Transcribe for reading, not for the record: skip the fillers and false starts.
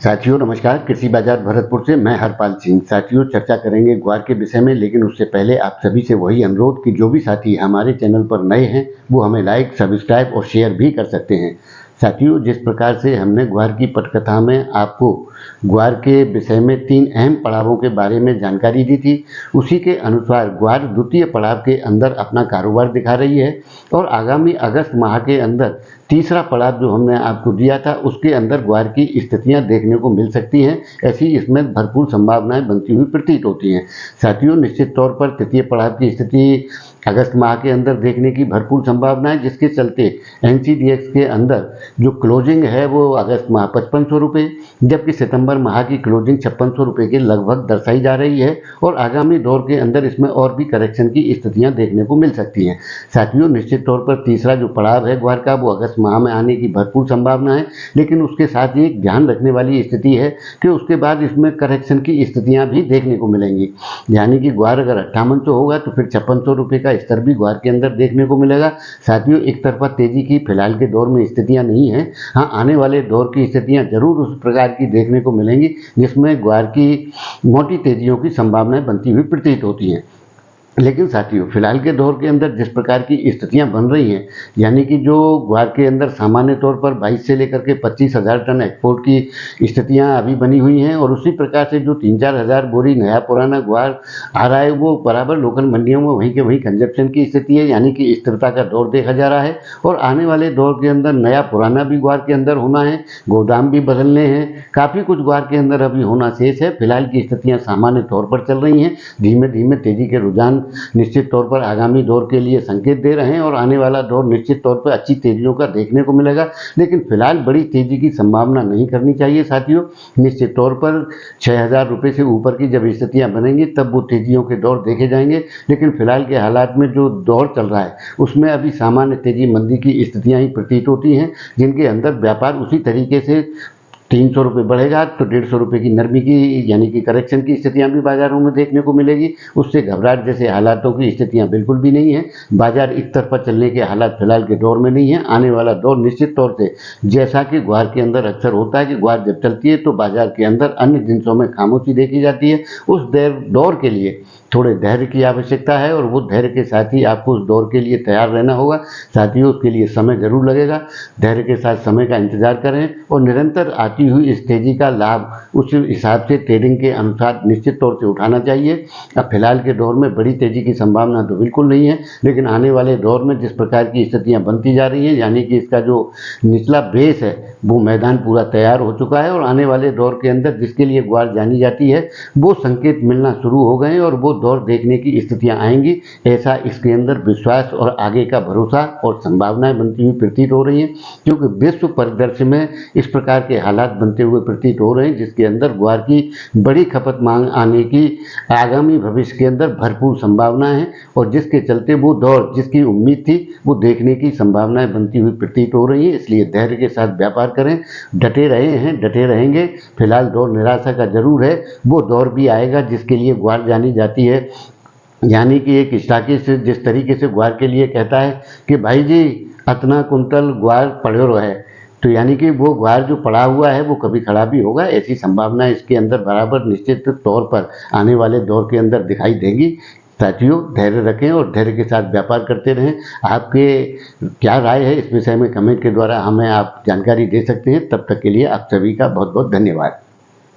साथियों नमस्कार। कृषि बाजार भरतपुर से मैं हरपाल सिंह। साथियों चर्चा करेंगे ग्वार के विषय में, लेकिन उससे पहले आप सभी से वही अनुरोध कि जो भी साथी हमारे चैनल पर नए हैं वो हमें लाइक, सब्सक्राइब और शेयर भी कर सकते हैं। साथियों जिस प्रकार से हमने ग्वार की पटकथा में आपको ग्वार के विषय में 3 अहम पड़ावों के बारे में जानकारी दी थी, उसी के अनुसार ग्वार द्वितीय पड़ाव के अंदर अपना कारोबार दिखा रही है और आगामी अगस्त माह के अंदर तीसरा पड़ाव जो हमने आपको दिया था उसके अंदर ग्वार की स्थितियां देखने को मिल सकती हैं। ऐसी इसमें भरपूर संभावनाएं बनती हुई प्रतीत होती हैं। साथियों निश्चित तौर पर तृतीय पड़ाव की स्थिति अगस्त माह के अंदर देखने की भरपूर संभावना है, जिसके चलते NCDX के अंदर जो क्लोजिंग है वो अगस्त माह 5500 रुपये, जबकि सितंबर माह की क्लोजिंग 5600 रुपये के लगभग दर्शाई जा रही है और आगामी दौर के अंदर इसमें और भी करेक्शन की स्थितियां देखने को मिल सकती हैं। साथियों निश्चित तौर पर तीसरा जो पड़ाव है ग्वार का वो अगस्त माह में आने की भरपूर संभावना है, लेकिन उसके साथ ही एक ध्यान रखने वाली स्थिति है कि उसके बाद इसमें करेक्शन की स्थितियां भी देखने को मिलेंगी। यानी कि ग्वार अगर 5800 होगा तो फिर 5600 रुपये का स्तर भी ग्वार के अंदर देखने को मिलेगा। साथियों एक तरफा तेजी की फिलहाल के दौर में स्थितियां नहीं है। हाँ, आने वाले दौर की स्थितियां जरूर उस प्रकार की देखने को मिलेंगी जिसमें ग्वार की मोटी तेजियों की संभावनाएं बनती हुई प्रतीत होती हैं। लेकिन साथियों फिलहाल के दौर के अंदर जिस प्रकार की स्थितियां बन रही हैं, यानी कि जो ग्वार के अंदर सामान्य तौर पर 22 से लेकर के 25,000 टन एक्सपोर्ट की स्थितियां अभी बनी हुई हैं और उसी प्रकार से जो 3-4 हज़ार बोरी नया पुराना ग्वार आ रहा है वो बराबर लोकल मंडियों में वहीं के वहीं कंजप्शन की स्थिति है, यानी कि स्थिरता का दौर देखा जा रहा है। और आने वाले दौर के अंदर नया पुराना भी ग्वार के अंदर होना है, गोदाम भी बदलने हैं, काफ़ी कुछ ग्वार के अंदर अभी होना शेष है। फिलहाल की स्थितियाँ सामान्य तौर पर चल रही हैं, धीमे धीमे तेजी के रुझान निश्चित तौर पर आगामी दौर के लिए संकेत दे रहे हैं और आने वाला दौर निश्चित तौर पर अच्छी तेजियों का देखने को मिलेगा। लेकिन फिलहाल बड़ी तेजी की संभावना नहीं करनी चाहिए साथियों। निश्चित तौर पर 6,000 रुपये से ऊपर की जब स्थितियां बनेंगी तब वो तेजियों के दौर देखे जाएंगे, लेकिन फिलहाल के हालात में जो दौर चल रहा है उसमें अभी सामान्य तेजी मंदी की स्थितियां ही प्रतीत होती हैं, जिनके अंदर व्यापार उसी तरीके से 300 रुपये बढ़ेगा तो 150 रुपये की नरमी की यानी कि करेक्शन की स्थितियां भी बाजारों में देखने को मिलेगी। उससे घबराहट जैसे हालातों की स्थितियां बिल्कुल भी नहीं है। बाजार एक तरफा चलने के हालात फिलहाल के दौर में नहीं है। आने वाला दौर निश्चित तौर से जैसा कि ग्वार के अंदर अक्सर होता है कि ग्वार जब चलती है तो बाजार के अंदर अन्य जिनसों में खामोशी देखी जाती है, उस दौर के लिए थोड़े धैर्य की आवश्यकता है और वो धैर्य के साथ ही आपको उस दौर के लिए तैयार रहना होगा। साथियों उसके लिए समय जरूर लगेगा, धैर्य के साथ समय का इंतजार करें और निरंतर आती हुई इस तेजी का लाभ उस हिसाब से ट्रेडिंग के अनुसार निश्चित तौर से उठाना चाहिए। अब फिलहाल के दौर में बड़ी तेजी की संभावना तो बिल्कुल नहीं है, लेकिन आने वाले दौर में जिस प्रकार की स्थितियाँ बनती जा रही हैं, यानी कि इसका जो निचला बेस है वो मैदान पूरा तैयार हो चुका है और आने वाले दौर के अंदर जिसके लिए ग्वार जानी जाती है वो संकेत मिलना शुरू हो गए और वो दौर देखने की स्थितियां आएंगी, ऐसा इसके अंदर विश्वास और आगे का भरोसा और संभावनाएं बनती हुई प्रतीत हो रही हैं। क्योंकि विश्व परिदृश्य में इस प्रकार के हालात बनते हुए प्रतीत हो रहे हैं जिसके अंदर ग्वार की बड़ी खपत मांग आने की आगामी भविष्य के अंदर भरपूर संभावना है और जिसके चलते वो दौर जिसकी उम्मीद थी वो देखने की संभावनाएं बनती हुई प्रतीत हो रही है। इसलिए धैर्य के साथ व्यापार करें, डटे रहे हैं, डटे रहेंगे। फिलहाल दौर निराशा का जरूर है, वो दौर भी आएगा जिसके लिए ग्वार जानी जाती है। यानी कि एक स्टॉकिस्ट जिस तरीके से ग्वार के लिए कहता है कि भाई जी अतना कुंटल ग्वार पड़ो है, तो यानी कि वो ग्वार जो पड़ा हुआ है वो कभी खड़ा भी होगा। ऐसी संभावना इसके अंदर बराबर निश्चित तौर पर आने वाले दौर के अंदर दिखाई देगी। साथियों धैर्य रखें और धैर्य के साथ व्यापार करते रहें। आपके क्या राय है इस विषय में कमेंट के द्वारा हमें आप जानकारी दे सकते हैं। तब तक के लिए आप सभी का बहुत बहुत धन्यवाद।